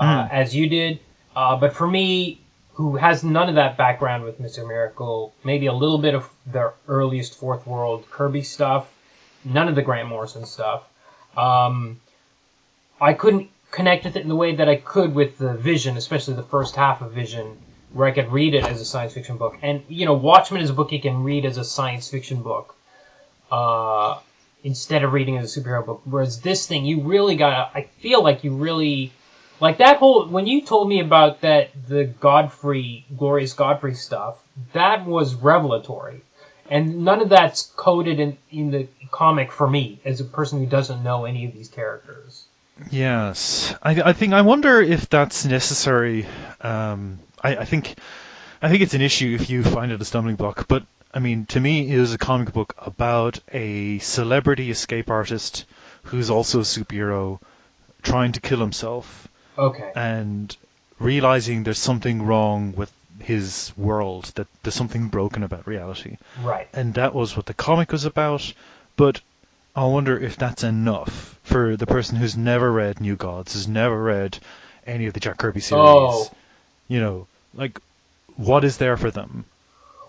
As you did. But for me, who has none of that background with Mr. Miracle, maybe a little bit of the earliest Fourth World Kirby stuff, none of the Grant Morrison stuff, I couldn't connect with it in the way that I could with the Vision, especially the first half of Vision, where I could read it as a science fiction book. And, Watchmen is a book you can read as a science fiction book instead of reading as a superhero book. Whereas this thing, I feel like you really... Like that when you told me about the Glorious Godfrey stuff, that was revelatory. And none of that's coded in the comic for me, as a person who doesn't know any of these characters. Yes. I wonder if that's necessary. I think it's an issue if you find it a stumbling block, but I mean, to me, it is a comic book about a celebrity escape artist who's also a superhero trying to kill himself. Okay. And realizing there's something wrong with his world, that there's something broken about reality. Right. And that was what the comic was about, but I wonder if that's enough for the person who's never read New Gods, who's never read any of the Jack Kirby series. Oh. What is there for them?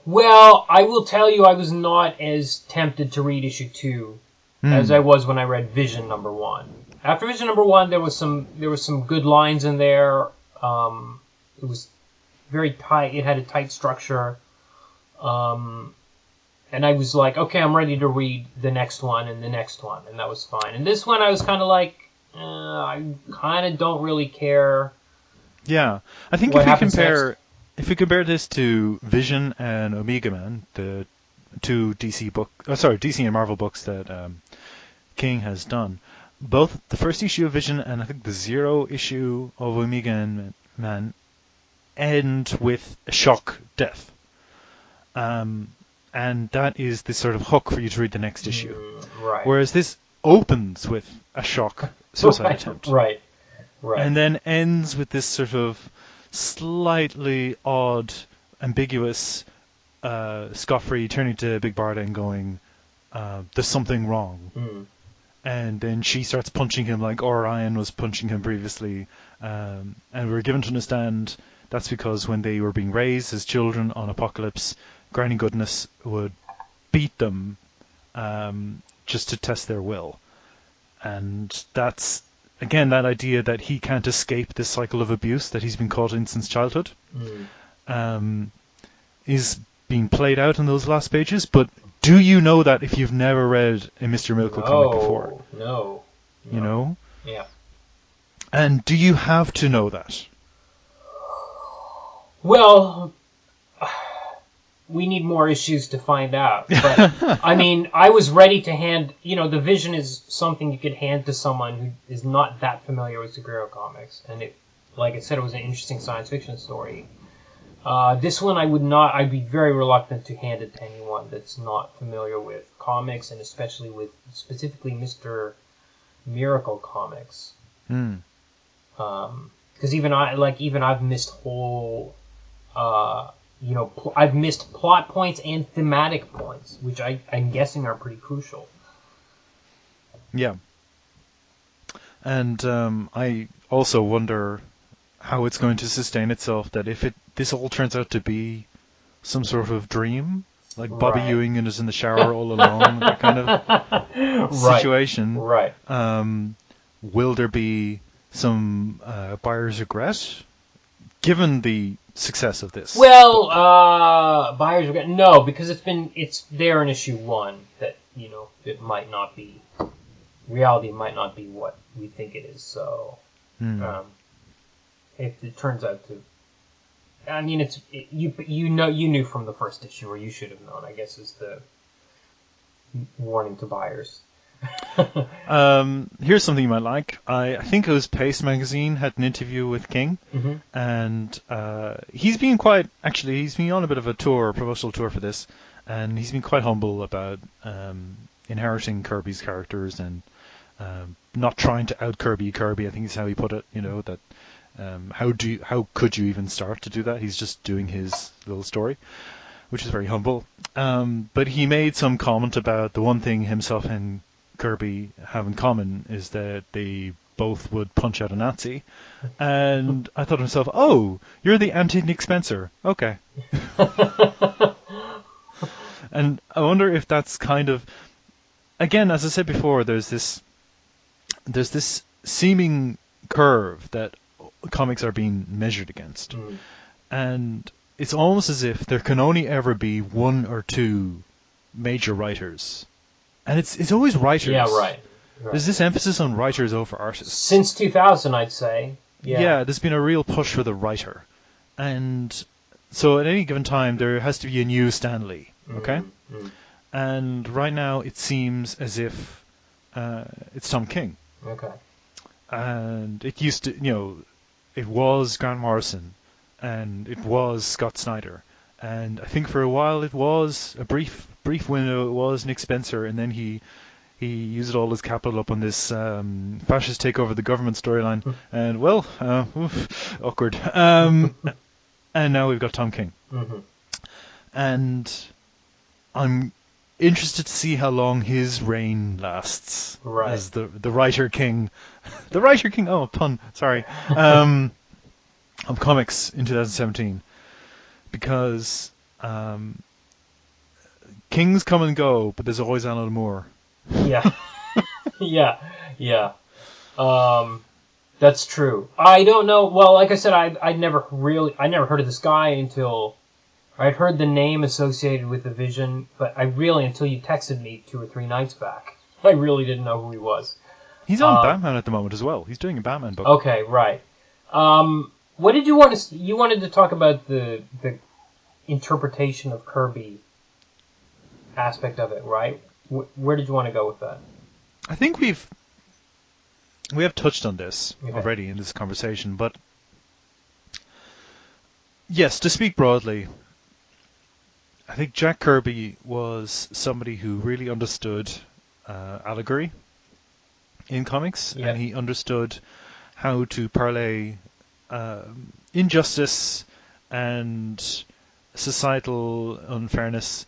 Well, I will tell you, I was not as tempted to read issue 2 as I was when I read Vision #1. After Vision #1, there was some good lines in there. It was very tight. It had a tight structure. And I was like, okay, I'm ready to read the next one and the next one, and that was fine. And this one, I was kind of like, I kind of don't really care. Yeah, I think What if we compare this to Vision and Omega Man, the two DC and Marvel books that King has done, both the first issue of Vision and I think the 0 issue of Omega Man end with a shock death. And that is the sort of hook for you to read the next issue. Right. Whereas this opens with a shock suicide attempt. Right. And then ends with this sort of slightly odd, ambiguous Scott Free turning to Big Barda and going, there's something wrong. Mm. And then she starts punching him like Orion was punching him previously. And we're given to understand that's because when they were being raised as children on Apocalypse, Granny Goodness would beat them just to test their will. And that's, again, that idea that he can't escape this cycle of abuse that he's been caught in since childhood is being played out in those last pages. But do you know that if you've never read a Mr. Miracle comic before? No. You know? Yeah. And do you have to know that? Well, we need more issues to find out. But, I mean, I was ready to hand... the Vision is something you could hand to someone who is not that familiar with superhero comics. And it, like I said, it was an interesting science fiction story. This one I'd be very reluctant to hand it to anyone that's not familiar with comics, and especially with specifically Mr. Miracle comics. Because even I've missed whole... I've missed plot points and thematic points, which I'm guessing are pretty crucial. Yeah. And I also wonder how it's going to sustain itself, that if this all turns out to be some sort of dream, like Bobby Ewing is in the shower all alone, that kind of situation. Right. Will there be some buyer's regret, given the success of this? Well, buyer's regret, no, because it's there in issue 1 that it might not be, reality might not be what we think it is. So, if it turns out to, I mean, you knew from the first issue, or you should have known, I guess, is the warning to buyers. Here's something you might like. I think it was Paste Magazine had an interview with King, and he's been on a bit of a promotional tour for this, and he's been quite humble about inheriting Kirby's characters and not trying to out Kirby, I think is how he put it. That how could you even start to do that? He's just doing his little story, which is very humble. But he made some comment about the one thing himself and Kirby have in common is that they both would punch out a Nazi. And I thought to myself, oh, you're the anti-Nick Spencer. Okay. And I wonder if that's kind of... Again, as I said before, there's this seeming curve that comics are being measured against. And it's almost as if there can only ever be one or two major writers. And it's always writers. Yeah, right. There's this emphasis on writers over artists. Since 2000, I'd say. Yeah, there's been a real push for the writer. And so at any given time, there has to be a new Stan Lee, okay? And right now, it seems as if it's Tom King. Okay. And it used to, it was Grant Morrison, and it was Scott Snyder. And I think for a while it was a brief window. It was Nick Spencer, and then he used all his capital up on this fascist take over the government storyline. And awkward. And now we've got Tom King. And I'm interested to see how long his reign lasts as the writer king. The writer king. Oh, pun. Sorry. Of comics in 2017. Because kings come and go, but there's always Alan Moore. Yeah. Yeah. That's true. I don't know. Well, like I said, I never heard of this guy until I'd heard the name associated with the Vision, but until you texted me 2 or 3 nights back, I really didn't know who he was. He's on Batman at the moment as well. He's doing a Batman book. Okay, right. What did you want to? You wanted to talk about the interpretation of Kirby aspect of it, right? Where did you want to go with that? I think we have touched on this already in this conversation, but yes, to speak broadly, I think Jack Kirby was somebody who really understood allegory in comics, and he understood how to parlay injustice and societal unfairness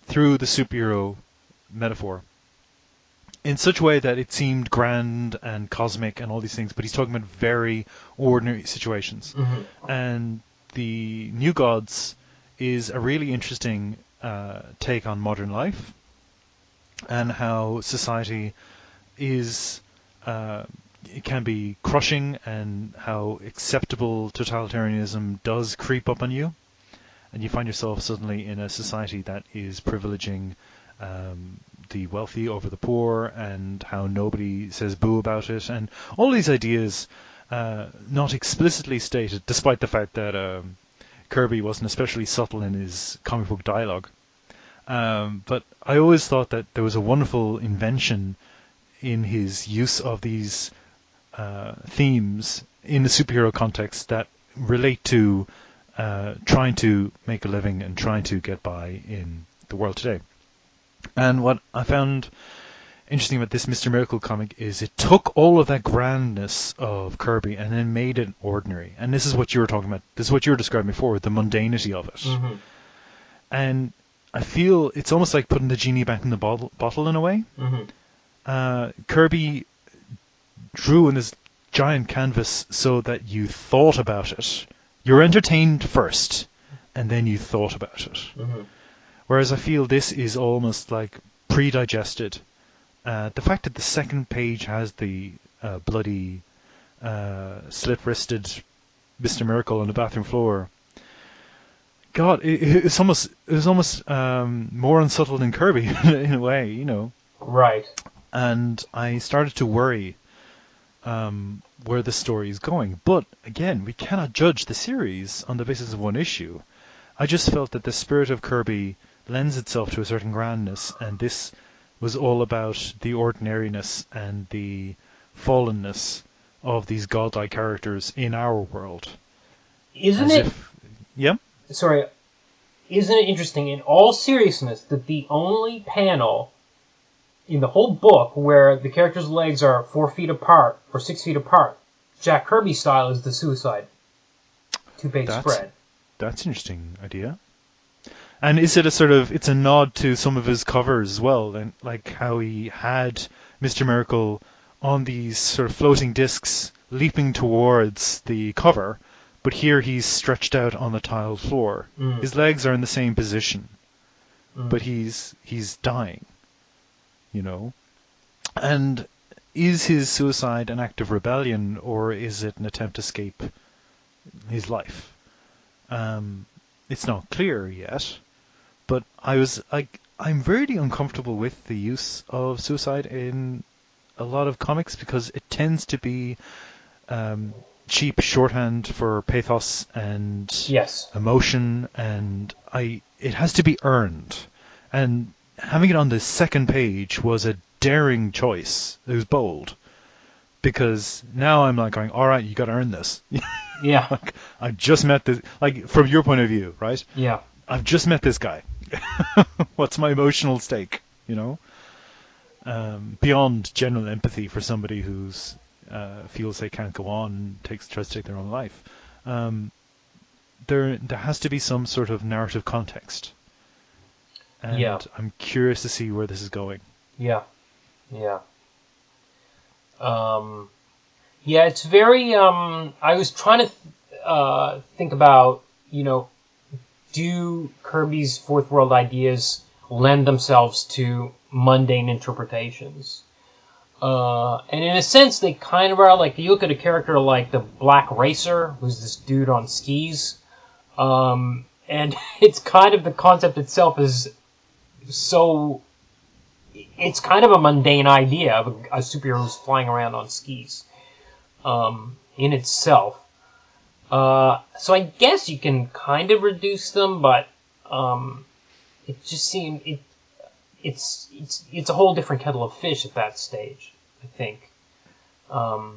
through the superhero metaphor in such a way that it seemed grand and cosmic and all these things, but he's talking about very ordinary situations. Mm-hmm. And the New Gods is a really interesting take on modern life and how society is it can be crushing, and how acceptable totalitarianism does creep up on you, and you find yourself suddenly in a society that is privileging the wealthy over the poor, and how nobody says boo about it, and all these ideas not explicitly stated, despite the fact that Kirby wasn't especially subtle in his comic book dialogue. But I always thought that there was a wonderful invention in his use of these themes in the superhero context that relate to trying to make a living and trying to get by in the world today. And what I found interesting about this Mr. Miracle comic is it took all of that grandness of Kirby and then made it ordinary. And this is what you were talking about. This is what you were describing before, the mundanity of it. Mm-hmm. And I feel it's almost like putting the genie back in the bottle in a way. Mm-hmm. Kirby drew on this giant canvas so that you thought about it. You're entertained first, and then you thought about it. Mm-hmm. Whereas I feel this is almost like pre-digested. The fact that the second page has the bloody, slit-wristed Mr. Miracle on the bathroom floor. God, it was almost more unsubtle than Kirby in a way, you know. Right. And I started to worry where the story is going. But again, we cannot judge the series on the basis of one issue. I just felt that the spirit of Kirby lends itself to a certain grandness, and this was all about the ordinariness and the fallenness of these godlike characters in our world. Isn't it interesting, in all seriousness, that the only panel in the whole book where the characters' legs are 4 feet apart or 6 feet apart, Jack Kirby style, is the suicide 2-page spread? That's an interesting idea. And is it it's a nod to some of his covers as well, and like how he had Mr. Miracle on these sort of floating discs leaping towards the cover, but here he's stretched out on the tiled floor. Mm. His legs are in the same position, but he's dying, you know. And is his suicide an act of rebellion, or is it an attempt to escape his life? It's not clear yet, but I'm really uncomfortable with the use of suicide in a lot of comics because it tends to be cheap shorthand for pathos and emotion, and it has to be earned. And having it on the second page was a daring choice. It was bold. Because now I'm like going, all right, you got to earn this. Yeah. Like, I just met this, like, from your point of view, right? Yeah. I've just met this guy. What's my emotional stake, you know? Beyond general empathy for somebody who's feels they can't go on and tries to take their own life. There has to be some sort of narrative context. And I'm curious to see where this is going. Yeah. Yeah. It's very, I was trying to think about, you know, do Kirby's Fourth World ideas lend themselves to mundane interpretations? And in a sense, they kind of are. Like, you look at a character like the Black Racer, who's this dude on skis, and it's kind of, the concept itself is so it's kind of a mundane idea of a superhero who's flying around on skis in itself. So I guess you can kind of reduce them, but it just seems it's a whole different kettle of fish at that stage, I think. I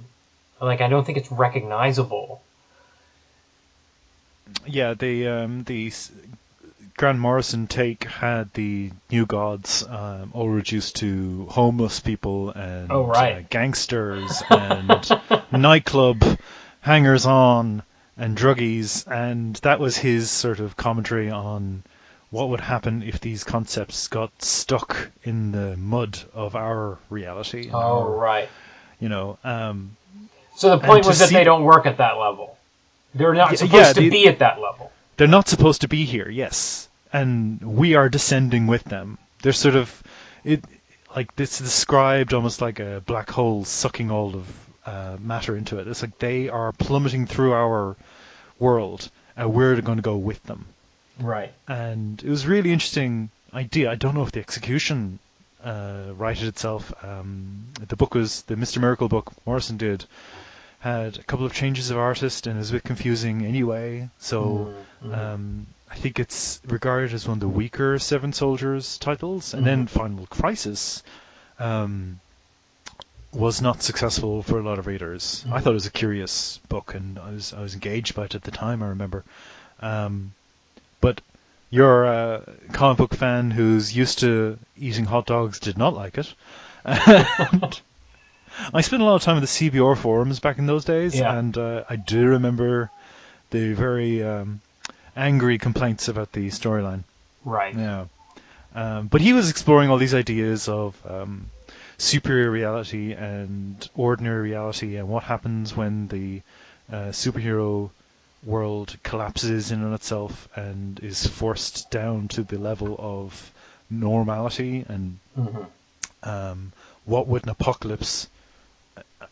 don't think it's recognizable. Yeah, the Grant Morrison take had the New Gods all reduced to homeless people and gangsters and nightclub hangers-on and druggies, and that was his sort of commentary on what would happen if these concepts got stuck in the mud of our reality. So the point was that they don't work at that level. They're not supposed to be at that level. They're not supposed to be here, yes. And we are descending with them. They're sort of... it's described almost like a black hole sucking all of matter into it. It's like they are plummeting through our world, and we're going to go with them. Right. And it was a really interesting idea. I don't know if the execution righted itself. The book was... The Mr. Miracle book Morrison did had a couple of changes of artist and is a bit confusing anyway. So I think it's regarded as one of the weaker Seven Soldiers titles. And then Final Crisis was not successful for a lot of readers. I thought it was a curious book, and I was engaged by it at the time, I remember. But your comic book fan who's used to eating hot dogs did not like it. And I spent a lot of time in the CBR forums back in those days, and I do remember the very angry complaints about the storyline. Right. Yeah. But he was exploring all these ideas of superior reality and ordinary reality, and what happens when the superhero world collapses in on itself and is forced down to the level of normality, and what would an apocalypse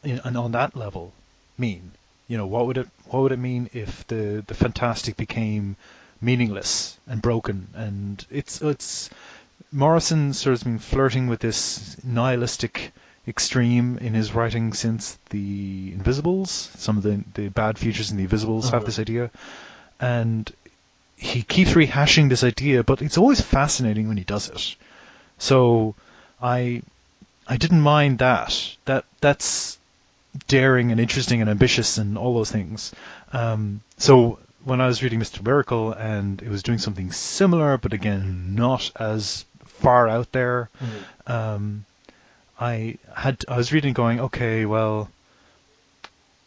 and on that level mean? What would it mean if the fantastic became meaningless and broken? And it's Morrison sort of been flirting with this nihilistic extreme in his writing since the Invisibles. Some of the bad features in the Invisibles have this idea, and he keeps rehashing this idea, but it's always fascinating when he does it. So I didn't mind that. That's daring and interesting and ambitious and all those things. So when I was reading Mr. Miracle and it was doing something similar, but again not as far out there, I was reading going, okay, well,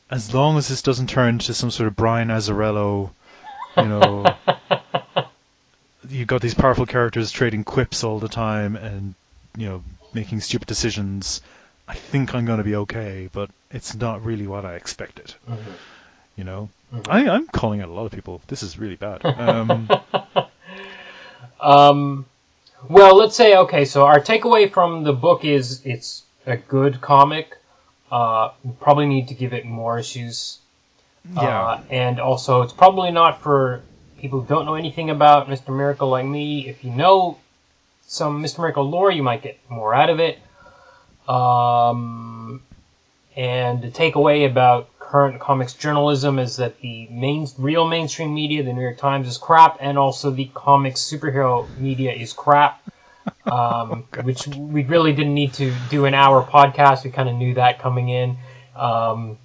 as long as this doesn't turn into some sort of Brian Azzarello, you've got these powerful characters trading quips all the time and making stupid decisions, I think I'm going to be okay, but it's not really what I expected. I'm calling out a lot of people. This is really bad. Well, let's say, okay, so our takeaway from the book is it's a good comic. We probably need to give it more issues. And also, it's probably not for people who don't know anything about Mr. Miracle like me. If you know some Mr. Miracle lore, you might get more out of it. And the takeaway about current comics journalism is that the real mainstream media, the New York Times, is crap, and also the comics superhero media is crap. Which we really didn't need to do an hour podcast. We kind of knew that coming in. But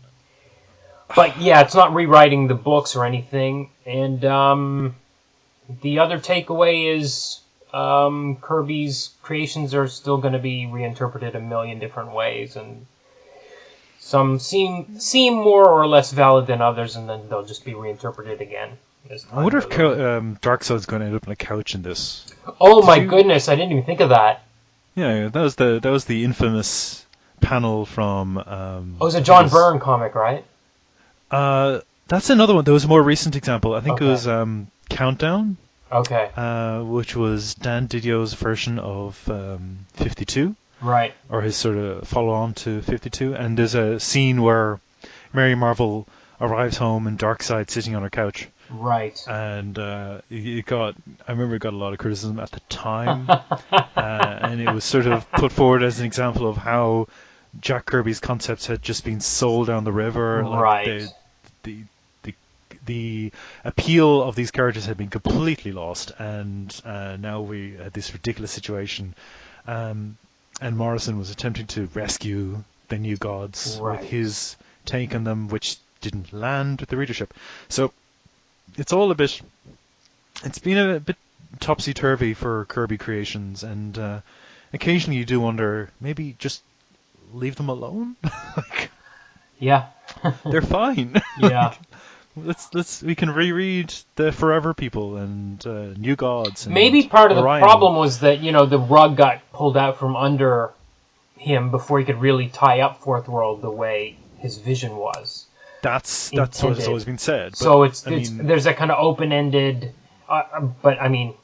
yeah, it's not rewriting the books or anything. And the other takeaway is Kirby's creations are still going to be reinterpreted a million different ways, and some seem more or less valid than others, and then they'll just be reinterpreted again. I wonder if Darkseid's going to end up on a couch in this. Oh my goodness! I didn't even think of that. Yeah, that was the infamous panel from. It was a John Byrne comic, right? That's another one. There was a more recent example. I think it was Countdown. Okay. Which was Dan Didio's version of 52. Right. Or his sort of follow-on to 52. And there's a scene where Mary Marvel arrives home and Darkseid sitting on her couch. Right. And I remember it got a lot of criticism at the time, and it was sort of put forward as an example of how Jack Kirby's concepts had just been sold down the river. Right. Like the appeal of these characters had been completely lost, and now we had this ridiculous situation. And Morrison was attempting to rescue the new gods with his take on them, which didn't land with the readership. So it's been a bit topsy-turvy for Kirby Creations, and occasionally you do wonder, maybe just leave them alone? Yeah. They're fine. Yeah. We can reread the Forever People and New Gods. And maybe part of Orion. the problem was that, the rug got pulled out from under him before he could really tie up Fourth World the way his vision was. That's what has always been said. But, so there's that kind of open-ended, but I mean,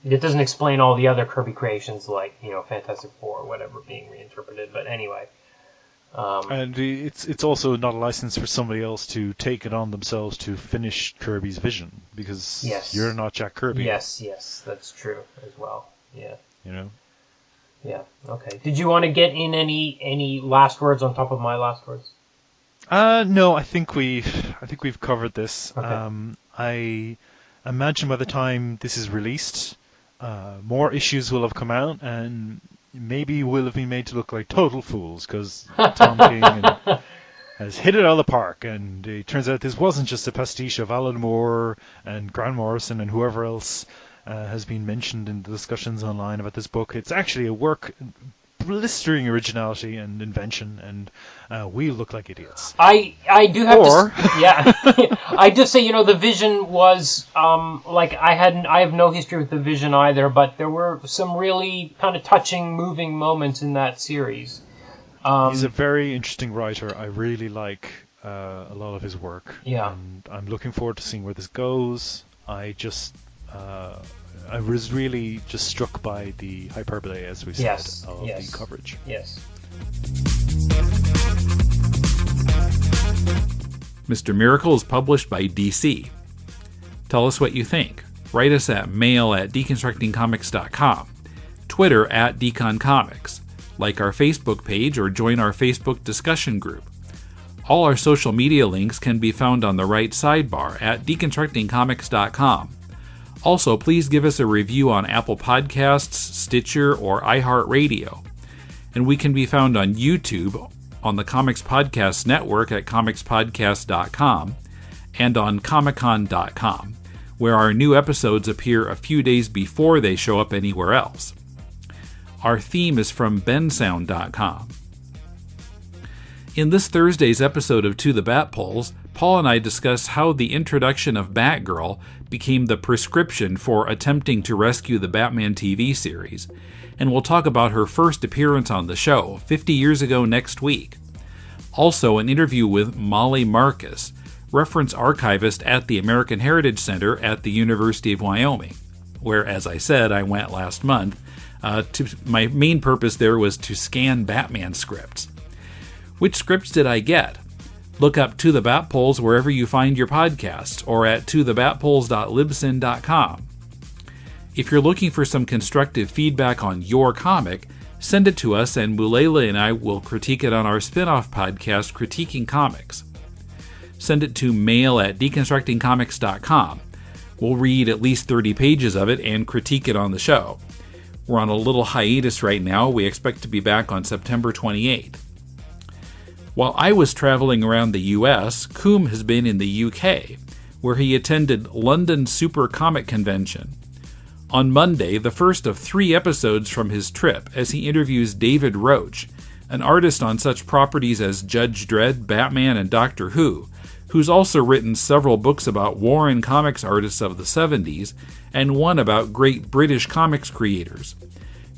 it doesn't explain all the other Kirby creations like Fantastic Four or whatever being reinterpreted. But anyway, and it's also not a license for somebody else to take it on themselves to finish Kirby's vision, because you're not Jack Kirby. Yes, that's true as well. Yeah. Yeah. Okay. Did you want to get in any last words on top of my last words? No, I think we've covered this. Okay. I imagine by the time this is released, more issues will have come out, and maybe will have been made to look like total fools, because Tom King has hit it out of the park, and it turns out this wasn't just a pastiche of Alan Moore and Grant Morrison and whoever else has been mentioned in the discussions online about this book. It's actually a work blistering originality and invention, and we look like idiots. I do have I just say the Vision was I have no history with the Vision either, but there were some really kind of touching, moving moments in that series. He's a very interesting writer. I really like a lot of his work. Yeah, and I'm looking forward to seeing where this goes. I was really just struck by the hyperbole, as we said, of the coverage. Yes. Mr. Miracle is published by DC. Tell us what you think. Write us at mail@deconstructingcomics.com, Twitter @deconcomics, like our Facebook page or join our Facebook discussion group. All our social media links can be found on the right sidebar at deconstructingcomics.com. Also, please give us a review on Apple Podcasts, Stitcher, or iHeartRadio. And we can be found on YouTube, on the Comics Podcast Network at comicspodcast.com, and on comiccon.com, where our new episodes appear a few days before they show up anywhere else. Our theme is from bensound.com. In this Thursday's episode of To the Bat Polls, Paul and I discuss how the introduction of Batgirl became the prescription for attempting to rescue the Batman TV series, and we'll talk about her first appearance on the show 50 years ago next week. Also, an interview with Molly Marcus, reference archivist at the American Heritage Center at the University of Wyoming, where, as I said, I went last month. My main purpose there was to scan Batman scripts. Which scripts did I get? Look up To the Bat Polls wherever you find your podcasts, or at tothebatpolls.libsyn.com. If you're looking for some constructive feedback on your comic, send it to us and Mulela and I will critique it on our spin-off podcast, Critiquing Comics. Send it to mail@deconstructingcomics.com. We'll read at least 30 pages of it and critique it on the show. We're on a little hiatus right now. We expect to be back on September 28th. While I was traveling around the US, Kum has been in the UK, where he attended London Super Comic Convention. On Monday, the first of 3 episodes from his trip, as he interviews David Roach, an artist on such properties as Judge Dredd, Batman, and Doctor Who, who's also written several books about war and comics artists of the 70s, and one about great British comics creators.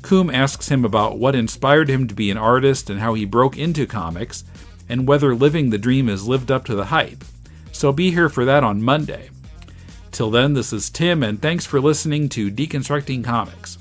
Kum asks him about what inspired him to be an artist and how he broke into comics, and whether living the dream has lived up to the hype. So be here for that on Monday. Till then, this is Tim, and thanks for listening to Deconstructing Comics.